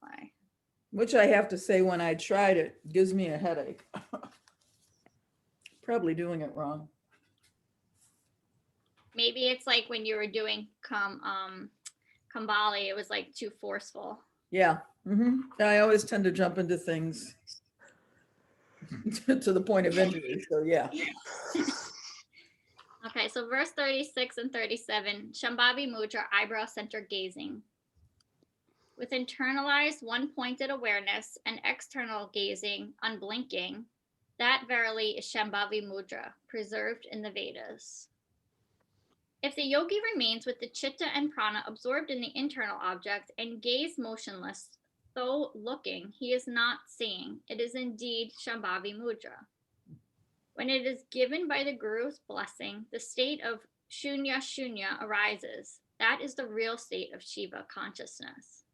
butterfly. Which I have to say, when I tried it, gives me a headache. Probably doing it wrong. Maybe it's like when you were doing Kambali, it was like too forceful. Yeah. I always tend to jump into things to the point of injury. So yeah. Okay, so verse 36 and 37, Shambhavi Mudra, eyebrow center gazing. With internalized one-pointed awareness and external gazing, unblinking, that verily is Shambhavi Mudra, preserved in the Vedas. If the yogi remains with the chitta and prana absorbed in the internal object and gaze motionless, though looking, he is not seeing. It is indeed Shambhavi Mudra. When it is given by the Guru's blessing, the state of Shunya Shunya arises. That is the real state of Shiva consciousness.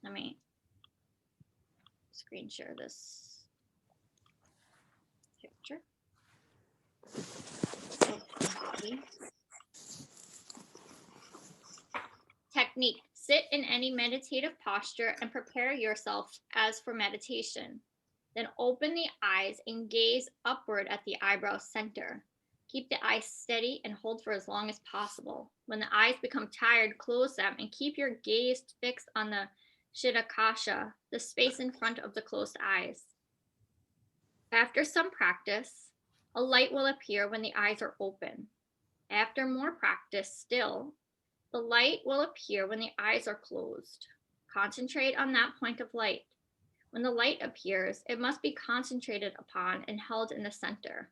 Let me screen share this picture. Technique. Sit in any meditative posture and prepare yourself as for meditation. Then open the eyes and gaze upward at the eyebrow center. Keep the eyes steady and hold for as long as possible. When the eyes become tired, close them and keep your gaze fixed on the Shidakasha, the space in front of the closed eyes. After some practice, a light will appear when the eyes are open. After more practice still, the light will appear when the eyes are closed. Concentrate on that point of light. When the light appears, it must be concentrated upon and held in the center.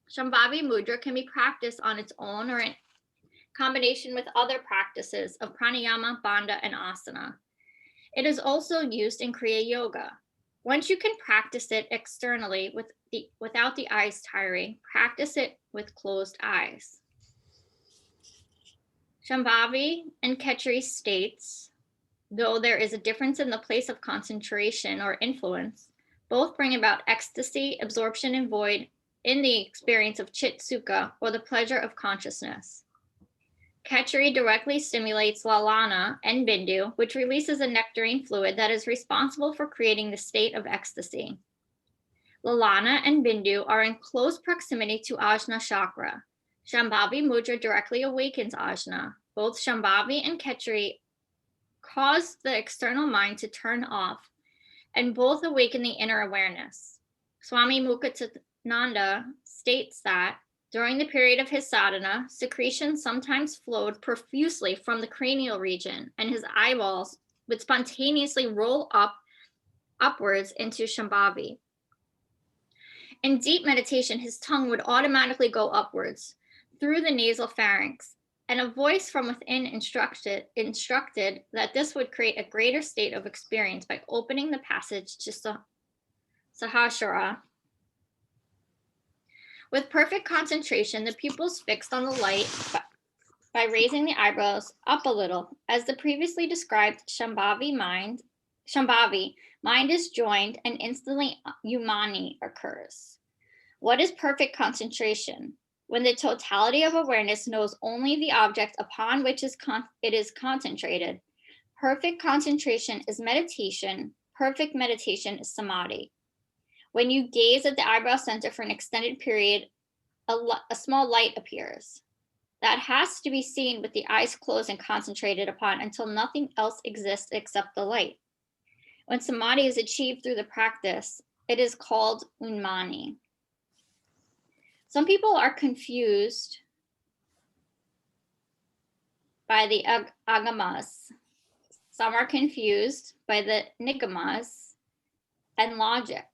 Shambhavi Mudra can be practiced on its own or in combination with other practices of pranayama, bandha, and asana. It is also used in Kriya Yoga. Once you can practice it externally without the eyes tiring, practice it with closed eyes. Shambhavi and Khetri states, though there is a difference in the place of concentration or influence, both bring about ecstasy, absorption, and void in the experience of Chit Sukha, or the pleasure of consciousness. Khetri directly stimulates Lalana and Bindu, which releases a nectarine fluid that is responsible for creating the state of ecstasy. Lalana and Bindu are in close proximity to Ajna chakra. Shambhavi Mudra directly awakens Ajna. Both Shambhavi and Khetri cause the external mind to turn off, and both awaken the inner awareness. Swami Muktananda states that during the period of his sadhana, secretions sometimes flowed profusely from the cranial region, and his eyeballs would spontaneously roll upwards into Shambhavi. In deep meditation, his tongue would automatically go upwards through the nasal pharynx, and a voice from within instructed that this would create a greater state of experience by opening the passage to Sahasrara. With perfect concentration, the pupils fixed on the light by raising the eyebrows up a little. As the previously described Shambhavi mind is joined and instantly Umani occurs. What is perfect concentration? When the totality of awareness knows only the object upon which it is concentrated. Perfect concentration is meditation. Perfect meditation is samadhi. When you gaze at the eyebrow center for an extended period, a small light appears. That has to be seen with the eyes closed and concentrated upon until nothing else exists except the light. When samadhi is achieved through the practice, it is called unmani. Some people are confused by the agamas. Some are confused by the nigamas and logic.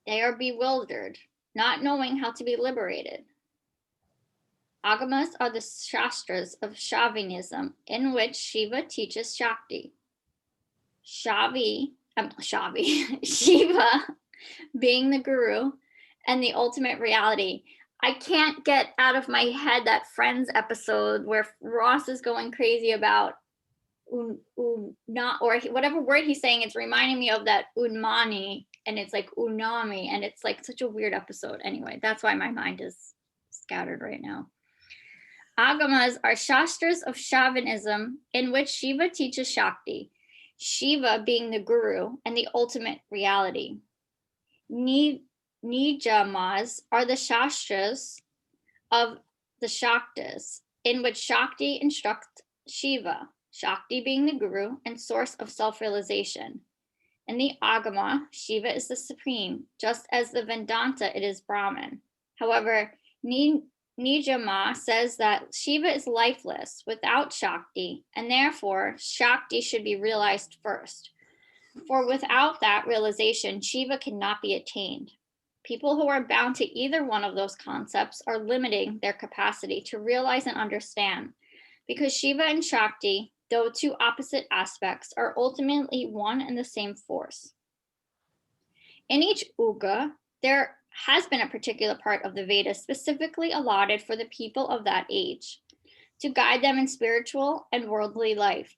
They are bewildered, not knowing how to be liberated. Agamas are the shastras of Shaivism in which Shiva teaches Shakti. Shiva being the guru and the ultimate reality. I can't get out of my head that Friends episode where Ross is going crazy about not, or whatever word he's saying. It's reminding me of that unmani, and it's like unami, and it's like such a weird episode. Anyway, that's why my mind is scattered right now. Agamas are shastras of Shaivism in which Shiva teaches Shakti, Shiva being the guru and the ultimate reality. Nijamas are the shastras of the Shaktas, in which Shakti instructs Shiva, Shakti being the guru and source of self-realization. In the Agama, Shiva is the supreme, just as the Vedanta it is Brahman. However, Nijama says that Shiva is lifeless without Shakti, and therefore Shakti should be realized first. For without that realization, Shiva cannot be attained. People who are bound to either one of those concepts are limiting their capacity to realize and understand, because Shiva and Shakti, though two opposite aspects, are ultimately one and the same force. In each Uga, there has been a particular part of the Vedas specifically allotted for the people of that age, to guide them in spiritual and worldly life.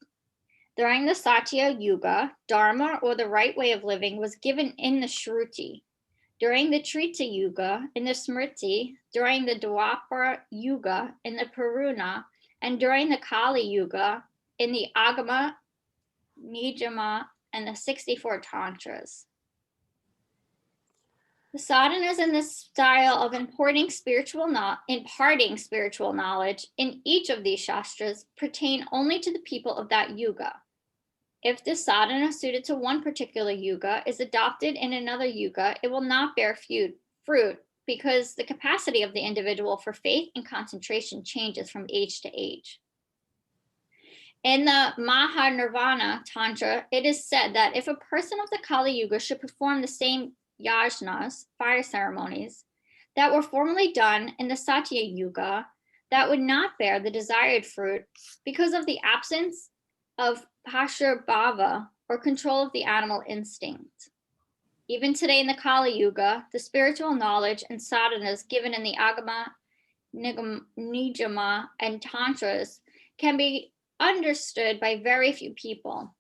During the Satya Yuga, Dharma, or the right way of living, was given in the Shruti. During the Treta Yuga, in the Smriti, during the Dwapara Yuga, in the Purana, and during the Kali Yuga, in the Agama, Nijama, and the 64 Tantras. The sadhanas in this style of imparting spiritual knowledge in each of these shastras pertain only to the people of that yuga. If the sadhana suited to one particular yuga is adopted in another yuga, it will not bear fruit because the capacity of the individual for faith and concentration changes from age to age. In the Mahanirvana Tantra, it is said that if a person of the Kali Yuga should perform the same yajnas, fire ceremonies, that were formerly done in the Satya Yuga, that would not bear the desired fruit because of the absence of Pashurbhava, or control of the animal instinct. Even today in the Kali Yuga, the spiritual knowledge and sadhanas given in the Agama, Nijama, and Tantras can be understood by very few people.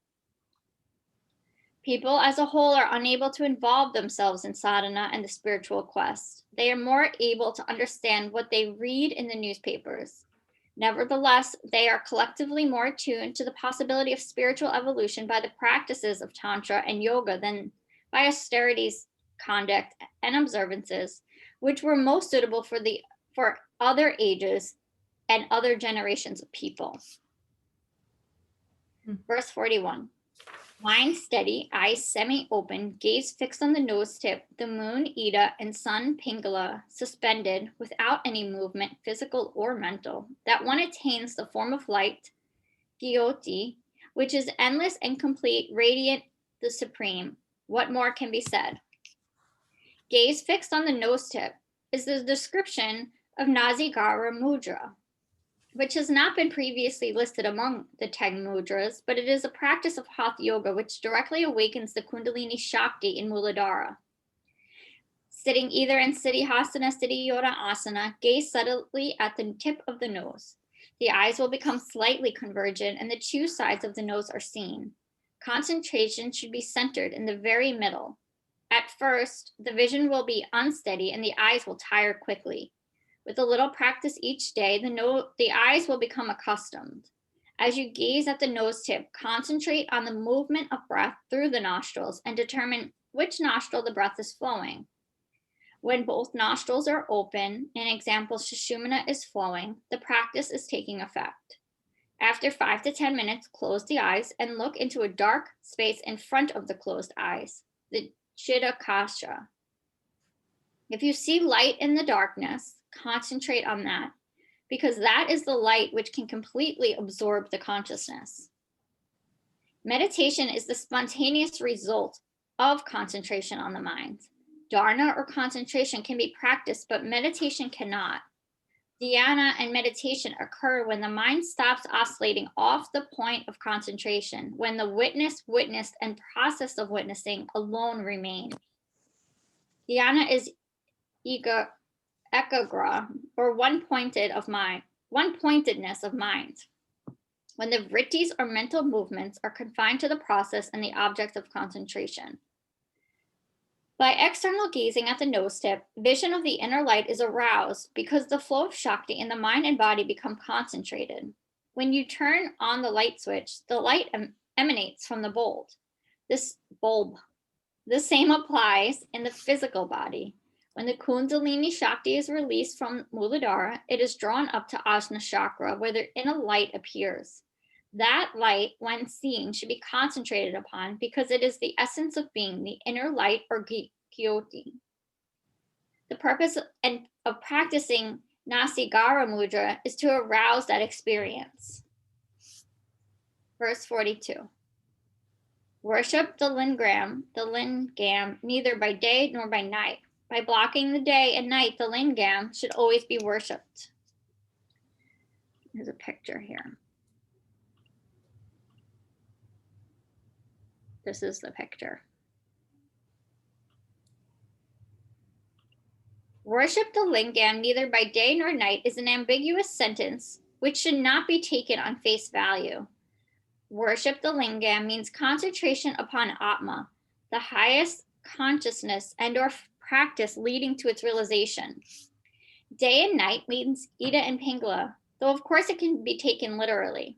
People as a whole are unable to involve themselves in sadhana and the spiritual quest. They are more able to understand what they read in the newspapers. Nevertheless, they are collectively more attuned to the possibility of spiritual evolution by the practices of Tantra and Yoga than by austerities, conduct, and observances, which were most suitable for other ages and other generations of people. Verse 41. Mind steady, eyes semi-open, gaze fixed on the nose tip, the moon, Ida, and sun, Pingala, suspended without any movement, physical or mental, that one attains the form of light, Gyoti, which is endless and complete, radiant, the supreme. What more can be said? Gaze fixed on the nose tip is the description of Nasigara Mudra, which has not been previously listed among the 10 mudras, but it is a practice of Hatha Yoga which directly awakens the Kundalini Shakti in Muladhara. Sitting either in Siddhihasana, Siddhi Asana, gaze subtly at the tip of the nose. The eyes will become slightly convergent and the two sides of the nose are seen. Concentration should be centered in the very middle. At first, the vision will be unsteady and the eyes will tire quickly. With a little practice each day, the eyes will become accustomed. As you gaze at the nose tip, concentrate on the movement of breath through the nostrils and determine which nostril the breath is flowing. When both nostrils are open, in example, Sushumna is flowing, the practice is taking effect. After 5 to 10 minutes, close the eyes and look into a dark space in front of the closed eyes, the Chitakasha. If you see light in the darkness, concentrate on that, because that is the light which can completely absorb the consciousness. Meditation is the spontaneous result of concentration on the mind. Dharana or concentration can be practiced, but meditation cannot. Dhyana and meditation occur when the mind stops oscillating off the point of concentration, when the witnessed, and process of witnessing alone remain. Dhyana is ekagra, or one-pointedness of mind, when the vrittis or mental movements are confined to the process and the object of concentration. By external gazing at the nose tip, vision of the inner light is aroused because the flow of Shakti in the mind and body become concentrated. When you turn on the light switch, the light emanates from the bulb. The same applies in the physical body. When the Kundalini Shakti is released from Muladhara, it is drawn up to Ajna Chakra, where the inner light appears. That light, when seen, should be concentrated upon because it is the essence of being, the inner light or Gyoti. The purpose of practicing Nasigara Mudra is to arouse that experience. Verse 42. Worship the lingam neither by day nor by night. By blocking the day and night, the lingam should always be worshipped. There's a picture here. This is the picture. Worship the lingam neither by day nor night is an ambiguous sentence which should not be taken on face value. Worship the lingam means concentration upon Atma, the highest consciousness and or practice leading to its realization. Day and night means Ida and Pingala, though of course it can be taken literally.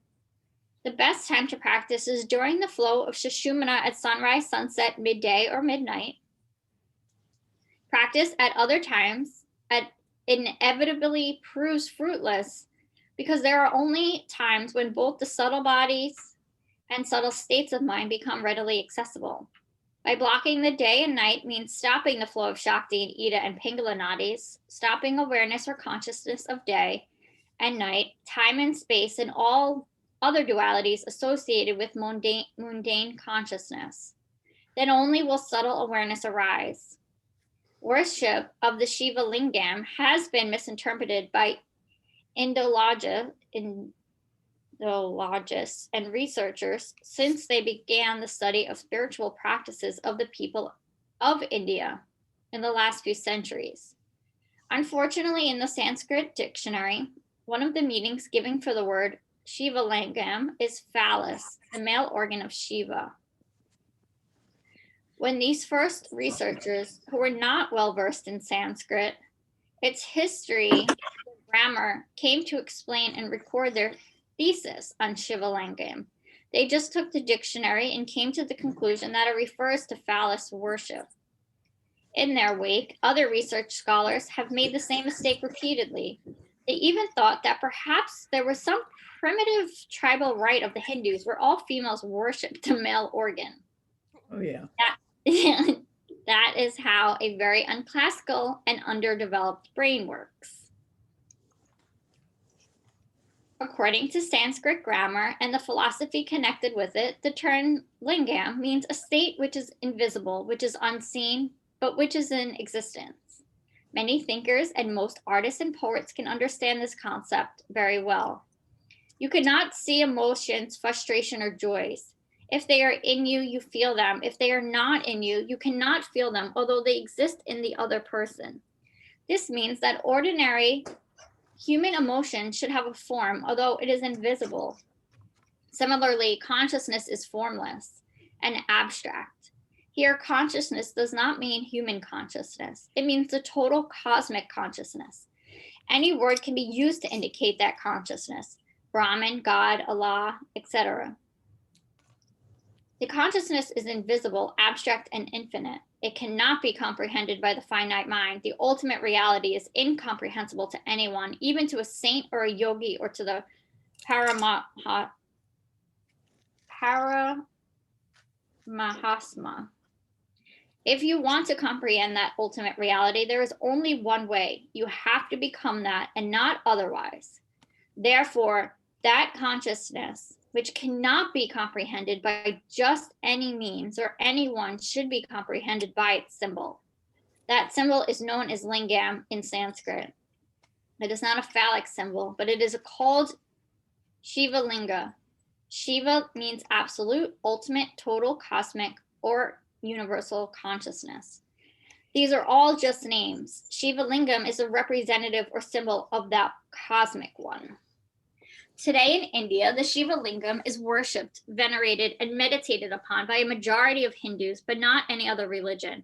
The best time to practice is during the flow of Sushumna at sunrise, sunset, midday, or midnight. Practice at other times inevitably proves fruitless because there are only times when both the subtle bodies and subtle states of mind become readily accessible. By blocking the day and night means stopping the flow of Shakti in Ida and Pingala nadis, stopping awareness or consciousness of day and night, time and space, and all other dualities associated with mundane consciousness. Then only will subtle awareness arise. Worship of the Shiva Lingam has been misinterpreted by Indologists and researchers since they began the study of spiritual practices of the people of India in the last few centuries. Unfortunately, in the Sanskrit dictionary, one of the meanings given for the word Shiva Lingam is phallus, the male organ of Shiva. When these first researchers, who were not well versed in Sanskrit, its history, grammar, came to explain and record their thesis on Shiva Lingam, they just took the dictionary and came to the conclusion that it refers to phallus worship. In their wake, other research scholars have made the same mistake repeatedly. They even thought that perhaps there was some primitive tribal rite of the Hindus where all females worshiped the male organ. Oh, yeah. That is how a very unclassical and underdeveloped brain works. According to Sanskrit grammar and the philosophy connected with it, the term lingam means a state which is invisible, which is unseen, but which is in existence. Many thinkers and most artists and poets can understand this concept very well. You cannot see emotions, frustration, or joys. If they are in you, you feel them. If they are not in you, you cannot feel them, although they exist in the other person. This means that ordinary human emotion should have a form, although it is invisible. Similarly, consciousness is formless and abstract. Here, consciousness does not mean human consciousness. It means the total cosmic consciousness. Any word can be used to indicate that consciousness: Brahman, God, Allah, etc. The consciousness is invisible, abstract, and infinite. It cannot be comprehended by the finite mind. The ultimate reality is incomprehensible to anyone, even to a saint or a yogi or to the Paramahasma. If you want to comprehend that ultimate reality, there is only one way. You have to become that and not otherwise. Therefore, that consciousness, which cannot be comprehended by just any means or anyone, should be comprehended by its symbol. That symbol is known as lingam in Sanskrit. It is not a phallic symbol, but it is called Shiva Linga. Shiva means absolute, ultimate, total, cosmic, or universal consciousness. These are all just names. Shiva Lingam is a representative or symbol of that cosmic one. Today in India, the Shiva Lingam is worshipped, venerated, and meditated upon by a majority of Hindus, but not any other religion.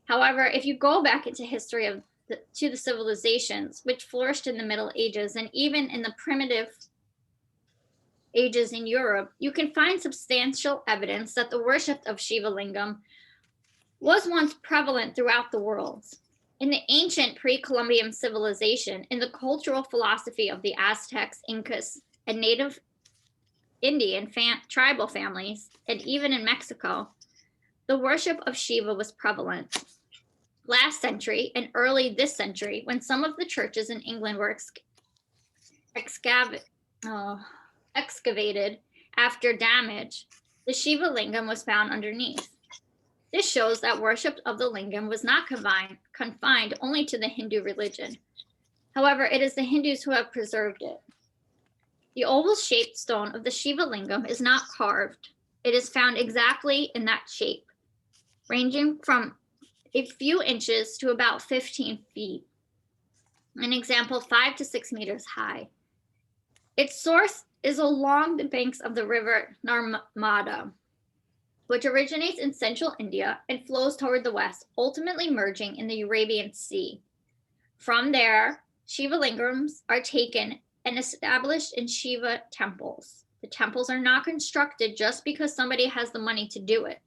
However, if you go back into history to the civilizations which flourished in the Middle Ages and even in the primitive ages in Europe, you can find substantial evidence that the worship of Shiva Lingam was once prevalent throughout the world. In the ancient pre-Columbian civilization, in the cultural philosophy of the Aztecs, Incas, and native Indian tribal families, and even in Mexico, the worship of Shiva was prevalent. Last century and early this century, when some of the churches in England were excavated after damage, the Shiva Lingam was found underneath. This shows that worship of the lingam was not confined only to the Hindu religion. However, it is the Hindus who have preserved it. The oval-shaped stone of the Shiva Lingam is not carved. It is found exactly in that shape, ranging from a few inches to about 15 feet. An example, 5 to 6 meters high. Its source is along the banks of the river Narmada, which originates in central India and flows toward the west, ultimately merging in the Arabian Sea. From there, Shiva Lingams are taken and established in Shiva temples. The temples are not constructed just because somebody has the money to do it.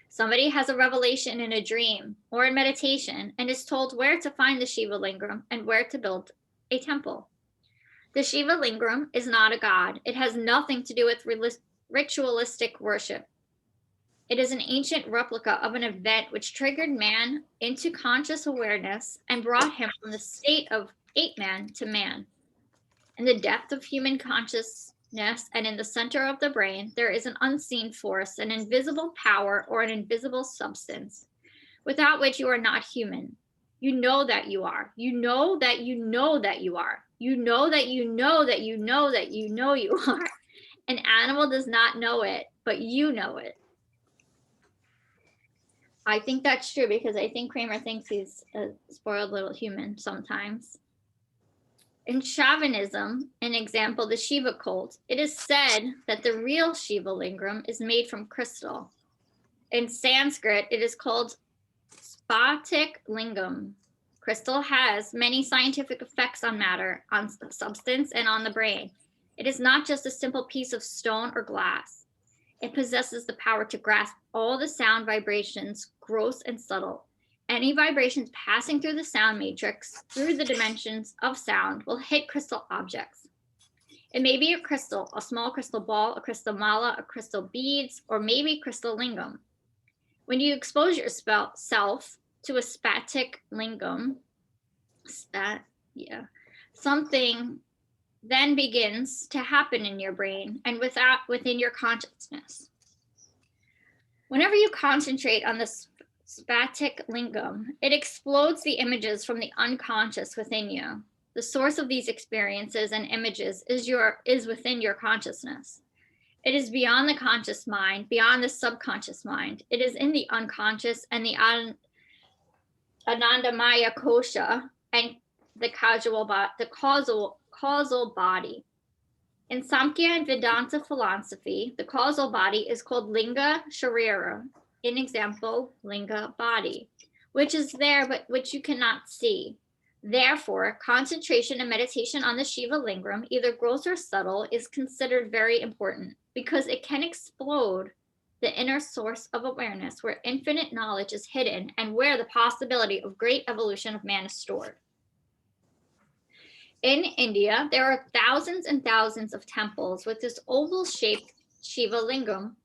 Somebody has a revelation in a dream or in meditation and is told where to find the Shiva Lingam and where to build a temple. The Shiva Lingam is not a god. It has nothing to do with ritualistic worship. It is an ancient replica of an event which triggered man into conscious awareness and brought him from the state of ape man to man. In the depth of human consciousness and in the center of the brain, there is an unseen force, an invisible power, or an invisible substance, without which you are not human. You know that you are. You know that you know that you are. You know that you know that you know that you know you are. An animal does not know it, but you know it. I think that's true because I think Kramer thinks he's a spoiled little human sometimes. In Shaivism, an example, the Shiva cult, it is said that the real Shiva Lingam is made from crystal. In Sanskrit, it is called Spatik Lingam. Crystal has many scientific effects on matter, on substance, and on the brain. It is not just a simple piece of stone or glass. It possesses the power to grasp all the sound vibrations, gross and subtle. Any vibrations passing through the sound matrix, through the dimensions of sound, will hit crystal objects. It may be a crystal, a small crystal ball, a crystal mala, a crystal beads, or maybe crystal lingam. When you expose yourself to a spatic lingam, something then begins to happen in your brain and within your consciousness. Whenever you concentrate on the spatic lingam, it explodes the images from the unconscious within you. The source of these experiences and images is within your consciousness. It is beyond the conscious mind, beyond the subconscious mind. It is in the unconscious and the Anandamaya kosha and the causal body. In Samkhya and Vedanta philosophy, the causal body is called linga sharira, in example, linga body, which is there but which you cannot see. Therefore, concentration and meditation on the Shiva Lingam, either gross or subtle, is considered very important because it can explode the inner source of awareness where infinite knowledge is hidden and where the possibility of great evolution of man is stored. In India, there are thousands and thousands of temples with this oval-shaped Shiva Lingam,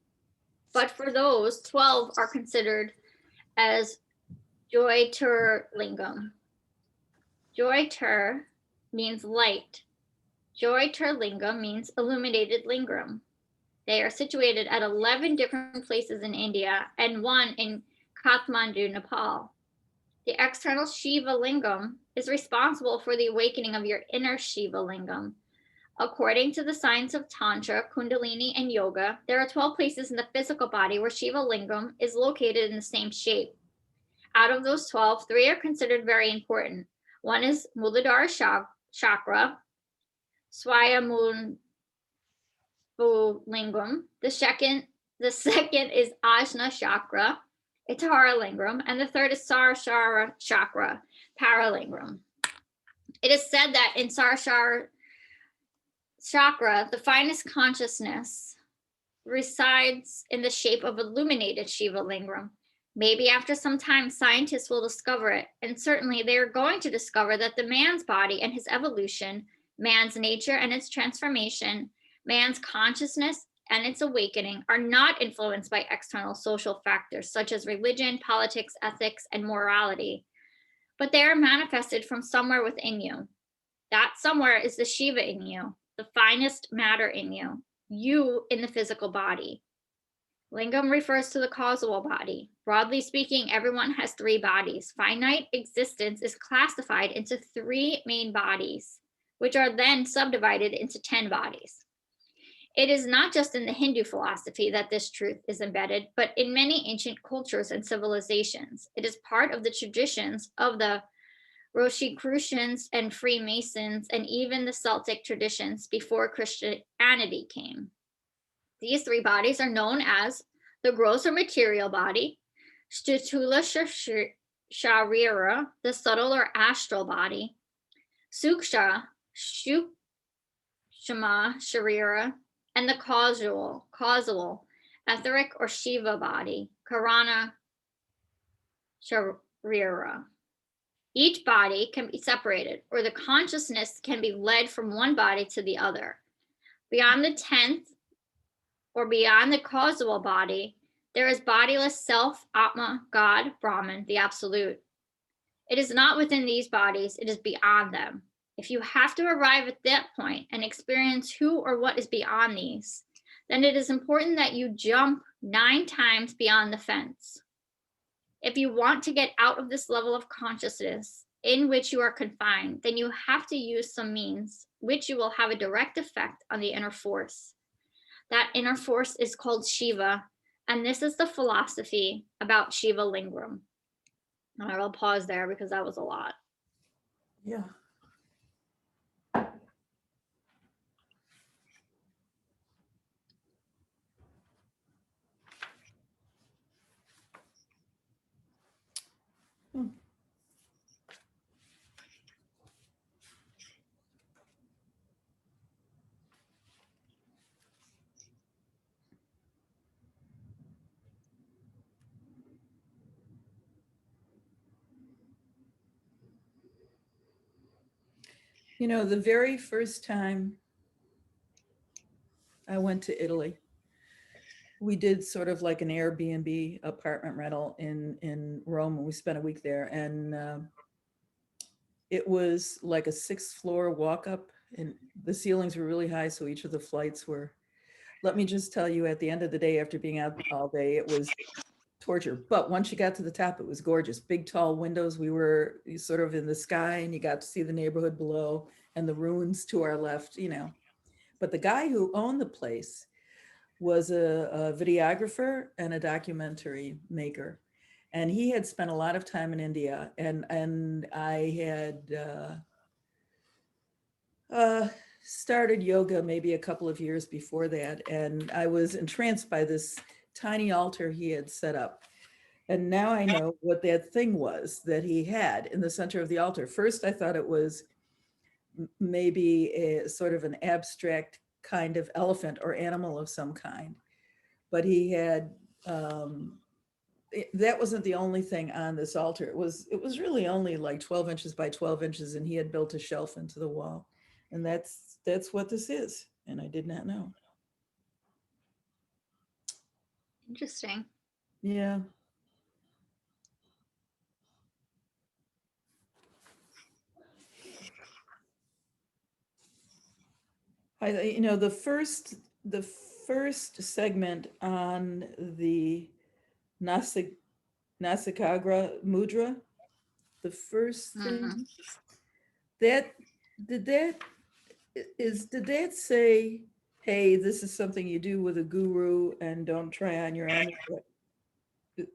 but for those, 12 are considered as Jyotir Lingam. Jyotir means light. Jyotir Lingam means illuminated lingam. They are situated at 11 different places in India and one in Kathmandu, Nepal. The external Shiva Lingam is responsible for the awakening of your inner Shiva Lingam. According to the science of Tantra, Kundalini, and Yoga, there are 12 places in the physical body where Shiva Lingam is located in the same shape. Out of those 12, 3 are considered very important. One is Muladhara Chakra, Swayambhu Lingam. The second is Ajna Chakra, Itara lingam, and the third is Sarashara chakra, paralingam. It is said that in Sarashara chakra, the finest consciousness resides in the shape of illuminated Shiva lingam. Maybe after some time, scientists will discover it, and certainly they are going to discover that the man's body and his evolution, man's nature and its transformation, man's consciousness and its awakening are not influenced by external social factors such as religion, politics, ethics, and morality, but they are manifested from somewhere within you. That somewhere is the Shiva in you, the finest matter in you in the physical body. Lingam refers to the causal body. Broadly speaking, everyone has three bodies. Finite existence is classified into three main bodies, which are then subdivided into 10 bodies. It is not just in the Hindu philosophy that this truth is embedded, but in many ancient cultures and civilizations. It is part of the traditions of the Rosicrucians and Freemasons, and even the Celtic traditions before Christianity came. These three bodies are known as the gross or material body, Sthula Sharira, the subtle or astral body, Suksha Sharira, and the causal, etheric or Shiva body, Karana Sharira. Each body can be separated, or the consciousness can be led from one body to the other. Beyond the 10th, or beyond the causal body, there is bodiless self, Atma, God, Brahman, the Absolute. It is not within these bodies, it is beyond them. If you have to arrive at that point and experience who or what is beyond these, then it is important that you jump 9 times beyond the fence. If you want to get out of this level of consciousness in which you are confined, then you have to use some means which you will have a direct effect on the inner force. That inner force is called Shiva, and this is the philosophy about Shiva lingam. And I will pause there because that was a lot. Yeah. You know, the very first time I went to Italy, we did sort of like an Airbnb apartment rental in Rome, and we spent a week there. And it was like a 6th floor walk up, and the ceilings were really high. So each of the flights were, let me just tell you, at the end of the day, after being out all day, it was torture. But once you got to the top, it was gorgeous. Big, tall windows. We were sort of in the sky, and you got to see the neighborhood below and the ruins to our left, you know. But the guy who owned the place was a videographer and a documentary maker. And he had spent a lot of time in India. And I had started yoga maybe a couple of years before that. And I was entranced by this tiny altar he had set up. And now I know what that thing was that he had in the center of the altar. First, I thought it was maybe a sort of an abstract kind of elephant or animal of some kind. But he had, that wasn't the only thing on this altar. It was really only like 12 inches by 12 inches, and he had built a shelf into the wall. And that's what this is. And I did not know. Interesting. Yeah. You know, the first segment on the Nasikagra mudra, the first thing that did that say, hey, this is something you do with a guru and don't try on your own?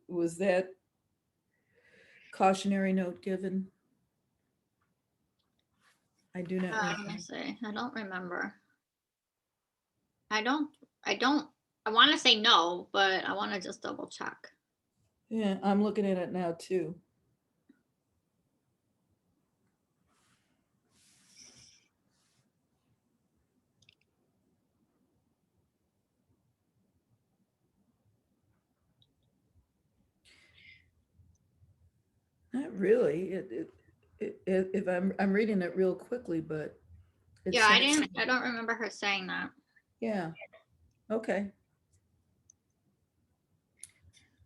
Was that cautionary note given? I do not Let me see. I don't remember. I want to say no, but I want to just double check. Yeah, I'm looking at it now too. Not really. If I'm reading it real quickly, but it Yeah, says, I don't remember her saying that. yeah, okay.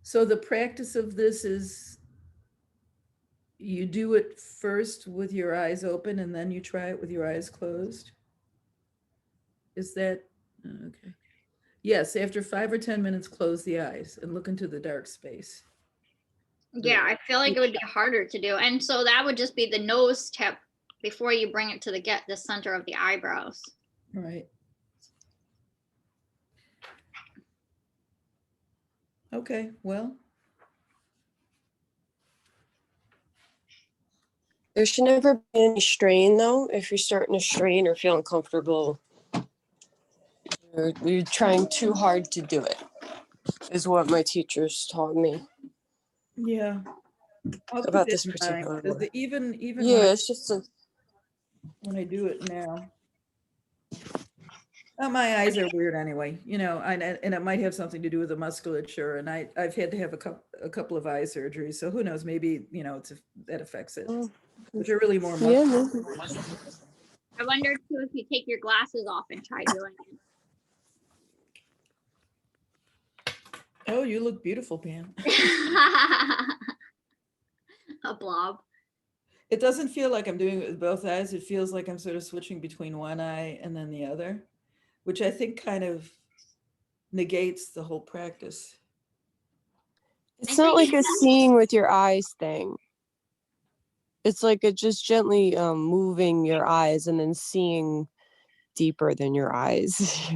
So the practice of this is you do it first with your eyes open and then you try it with your eyes closed. Is that okay? Yes, after 5 or 10 minutes, close the eyes and look into the dark space. Yeah, I feel like it would be harder to do. And so that would just be the nose tip before you bring it to the center of the eyebrows. Right. Okay, well, There should never be any strain, though. If you're starting to strain or feel uncomfortable, you're trying too hard to do it, is what my teachers taught me yeah, I'll keep about that this in mind. particular 'Cause one. even Yeah, it's just a. when I do it now, my eyes are weird anyway, and it might have something to do with the musculature. And I've had to have a couple of eye surgeries, so who knows? Maybe that affects it. But you're really more Yeah, muscular. I wonder too if you take your glasses off and try doing it. Oh, you look beautiful, Pam. A blob. It doesn't feel like I'm doing it with both eyes. It feels like I'm sort of switching between one eye and then the other, which I think kind of negates the whole practice. it's not like a seeing with your eyes thing. It's like a just gently moving your eyes and then seeing deeper than your eyes.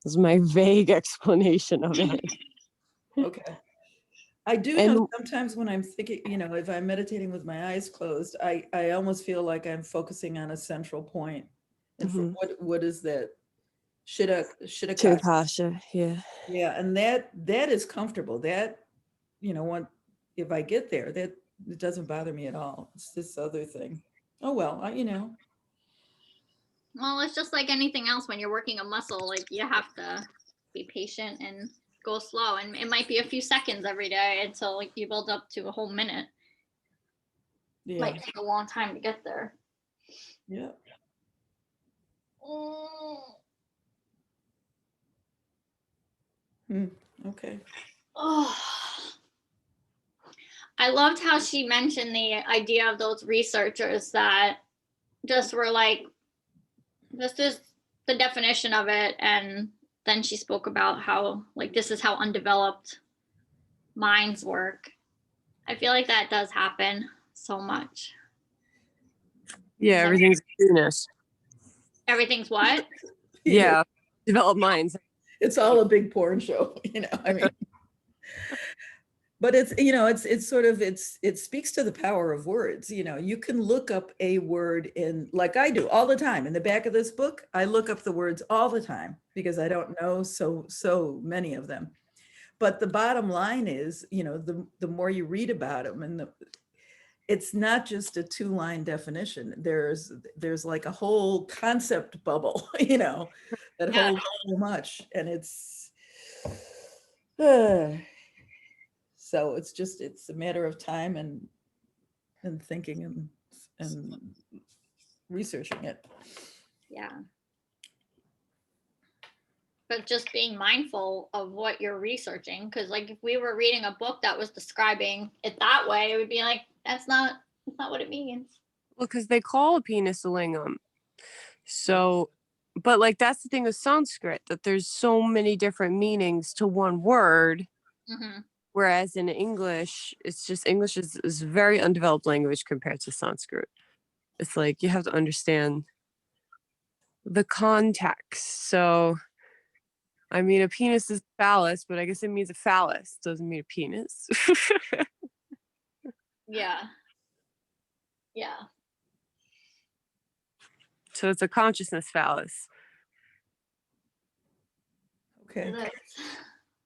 Was my vague explanation of it. Okay. I do know And sometimes when I'm thinking, if I'm meditating with my eyes closed, I almost feel like I'm focusing on a central point. And for what is that? Shiddha. Pasha, yeah. Yeah, and that is comfortable. That, when if I get there, that it doesn't bother me at all. It's this other thing. Oh well, Well, it's just like anything else when you're working a muscle, like you have to be patient and go slow. And it might be a few seconds every day until like you build up to a whole minute. yeah, Might take a long time to get there. yeah. Okay. Oh, I loved how she mentioned the idea of those researchers that just were like, this is the definition of it. And then she spoke about how, like, this is how undeveloped minds work. I feel like that does happen so much. Yeah, everything's penis. Everything's what? Yeah, developed minds. It's all a big porn show, I mean. But it's sort of it speaks to the power of words. You can look up a word in, like I do all the time in the back of this book. I look up the words all the time because I don't know so many of them. But the bottom line is, the more you read about them, and it's not just a 2-line definition. There's like a whole concept bubble, that holds so much, and it's. So it's a matter of time and thinking and researching it. Yeah. But just being mindful of what you're researching. Because like if we were reading a book that was describing it that way, it would be like, that's not what it means. Well, because they call a penis a lingam. So, but like that's the thing with Sanskrit, that there's so many different meanings to one word. Mm-hmm. Whereas in English, it's just English is a very undeveloped language compared to Sanskrit. It's like you have to understand the context. So, I mean, a penis is phallus, but I guess it means a phallus. Doesn't mean a penis. Yeah. Yeah. So it's a consciousness phallus. Okay.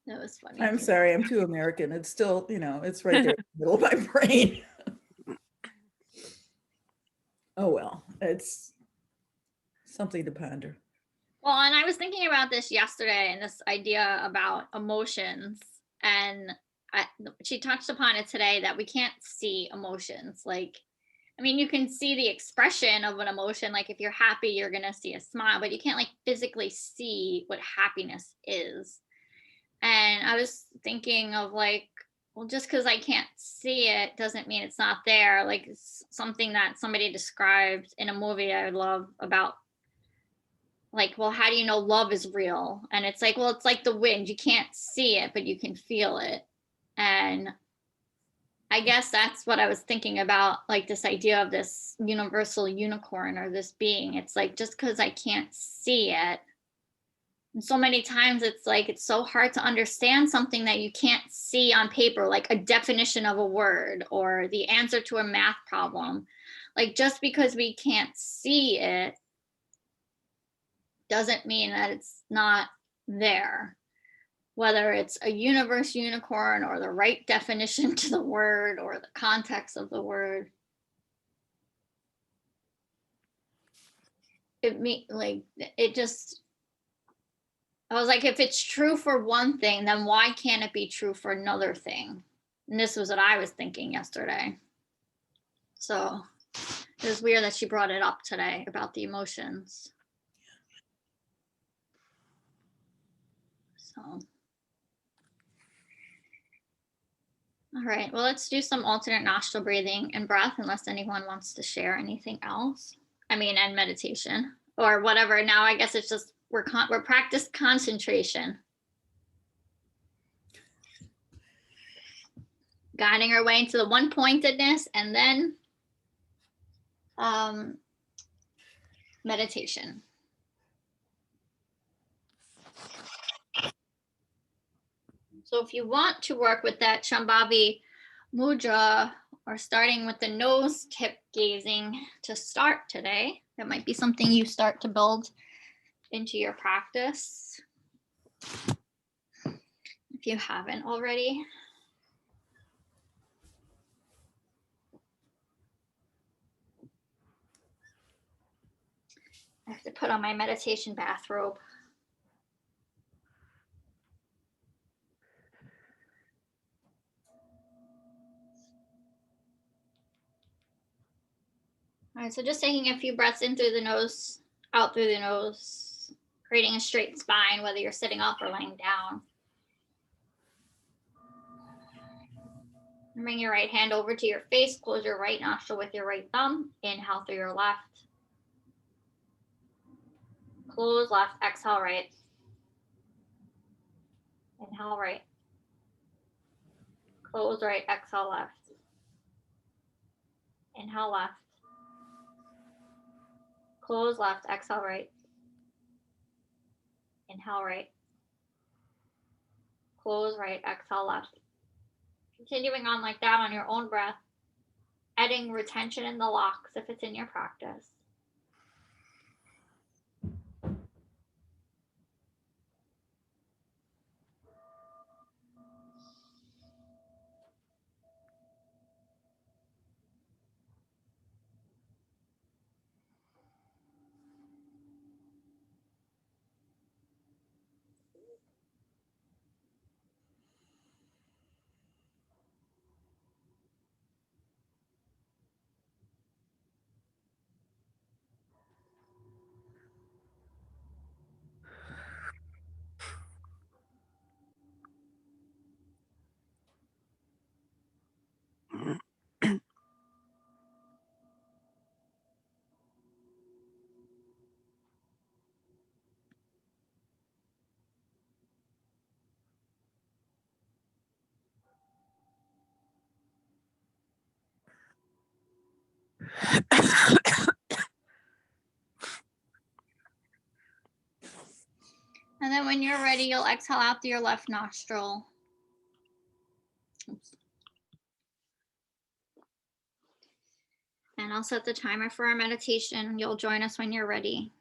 That was funny. I'm sorry, I'm too American. It's still, it's right there in the middle of my brain. Oh, well, it's something to ponder. Well, and I was thinking about this yesterday and this idea about emotions. And she touched upon it today that we can't see emotions. Like, I mean, you can see the expression of an emotion. Like if you're happy, you're going to see a smile, but you can't like physically see what happiness is. And I was thinking of like, well, just because I can't see it doesn't mean it's not there. Like it's something that somebody described in a movie I love about, like, well, how do you know love is real? And it's like, well, it's like the wind. You can't see it, but you can feel it. And I guess that's what I was thinking about, like this idea of this universal unicorn or this being. It's like, just because I can't see it. And so many times it's like, it's so hard to understand something that you can't see on paper, like a definition of a word or the answer to a math problem. Like just because we can't see it doesn't mean that it's not there. Whether it's a universe unicorn or the right definition to the word or the context of the word. I was like, if it's true for one thing, then why can't it be true for another thing? And this was what I was thinking yesterday. So it was weird that she brought it up today about the emotions. So. All right, well, let's do some alternate nostril breathing and breath, unless anyone wants to share anything else. I mean, and meditation or whatever. Now, I guess it's just we're practice concentration. Guiding our way into the one pointedness and then meditation. So if you want to work with that Shambhavi mudra or starting with the nose tip gazing to start today, that might be something you start to build into your practice if you haven't already. I have to put on my meditation bathrobe. All right, so just taking a few breaths in through the nose, out through the nose, creating a straight spine, whether you're sitting up or laying down. And bring your right hand over to your face, close your right nostril with your right thumb, inhale through your left. Close left, exhale right. Inhale right. Close right, exhale left. Inhale left. Close left, exhale right. Inhale right. Close right, exhale left. Continuing on like that on your own breath, adding retention in the locks if it's in your practice. And then when you're ready, you'll exhale out through your left nostril. Oops. And I'll set the timer for our meditation. You'll join us when you're ready.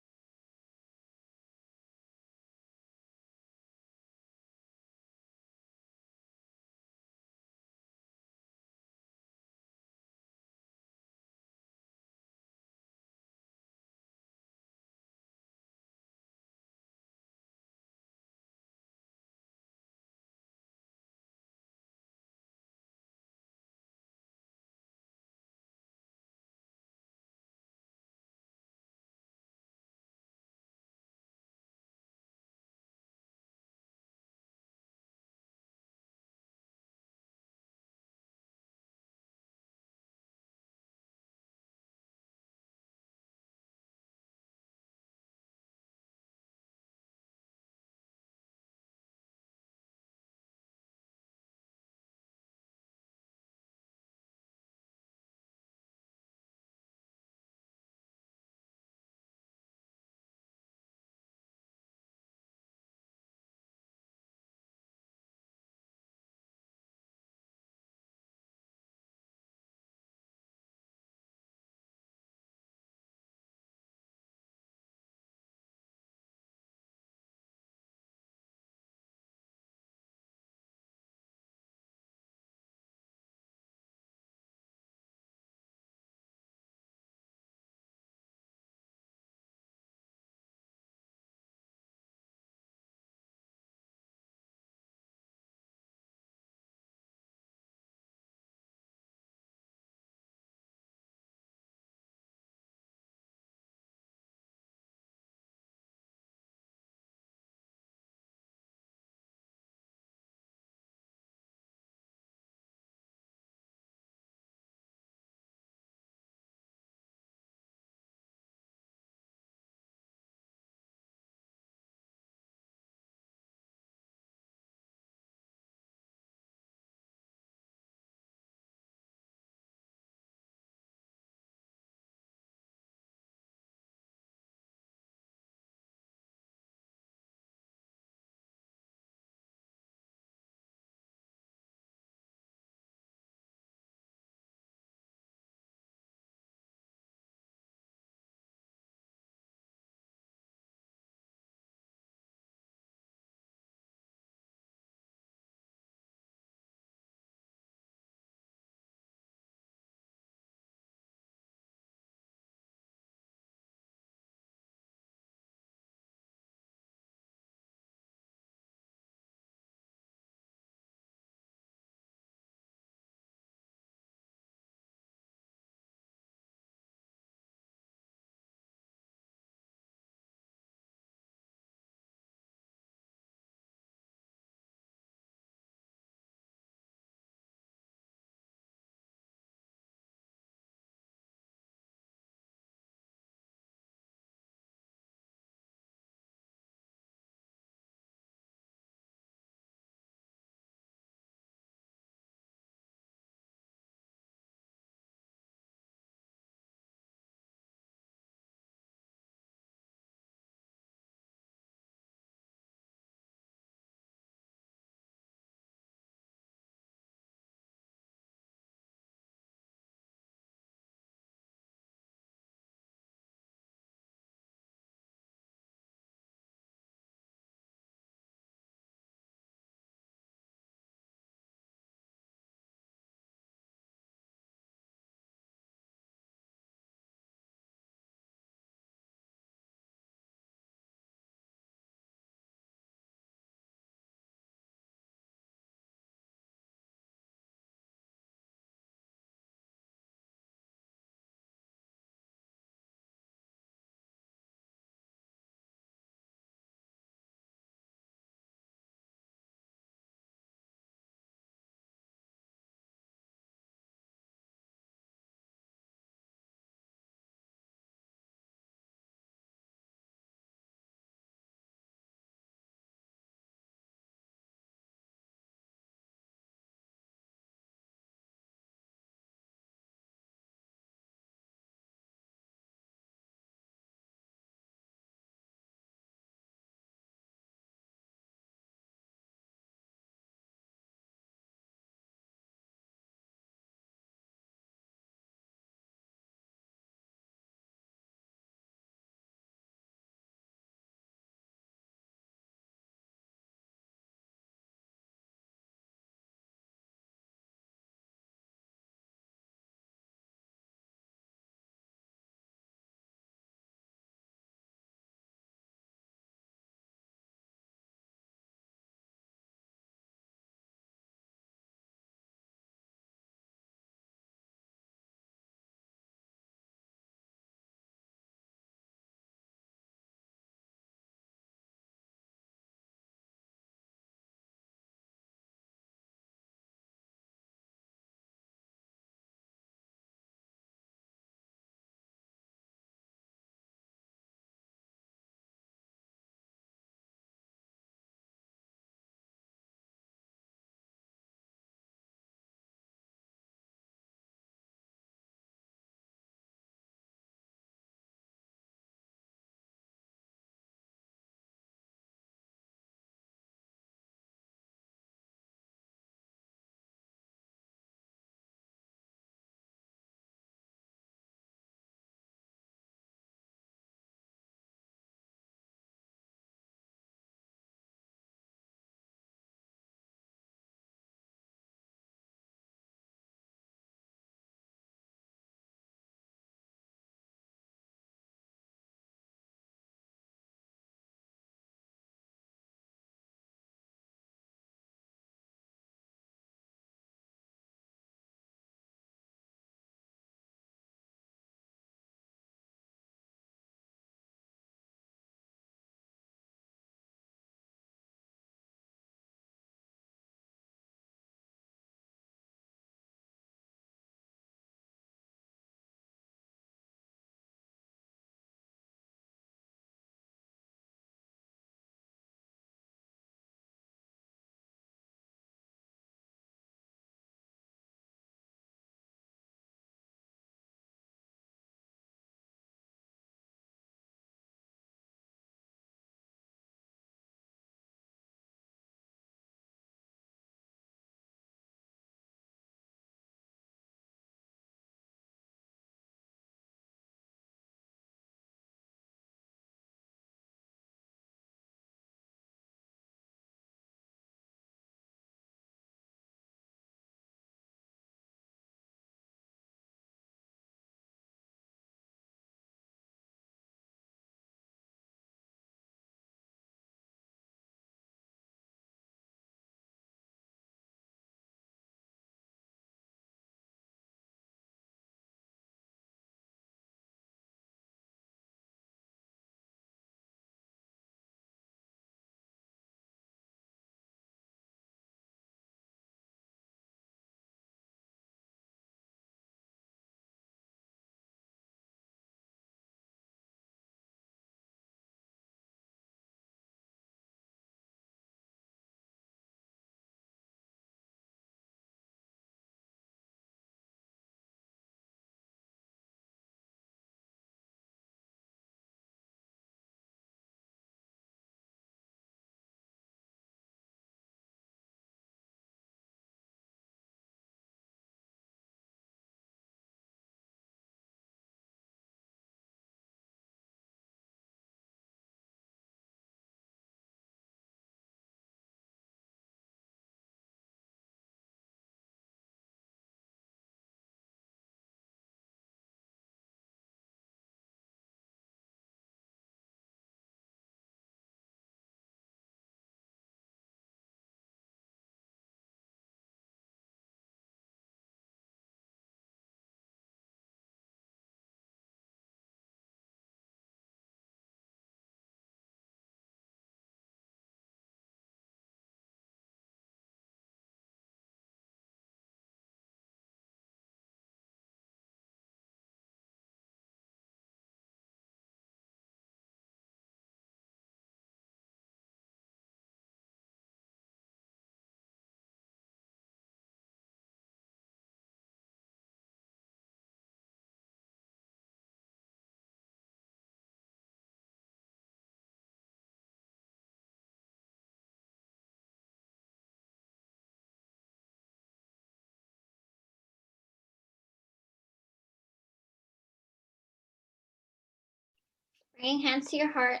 Bringing hands to your heart.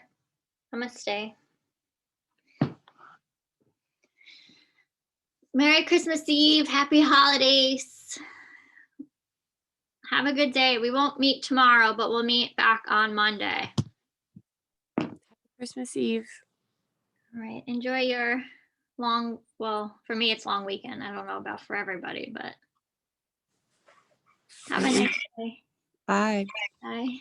Namaste. Merry Christmas Eve. Happy holidays. Have a good day. We won't meet tomorrow, but we'll meet back on Monday. Christmas Eve. All right. Enjoy your well, for me, it's long weekend. I don't know about for everybody, but have a nice day. Bye. Bye.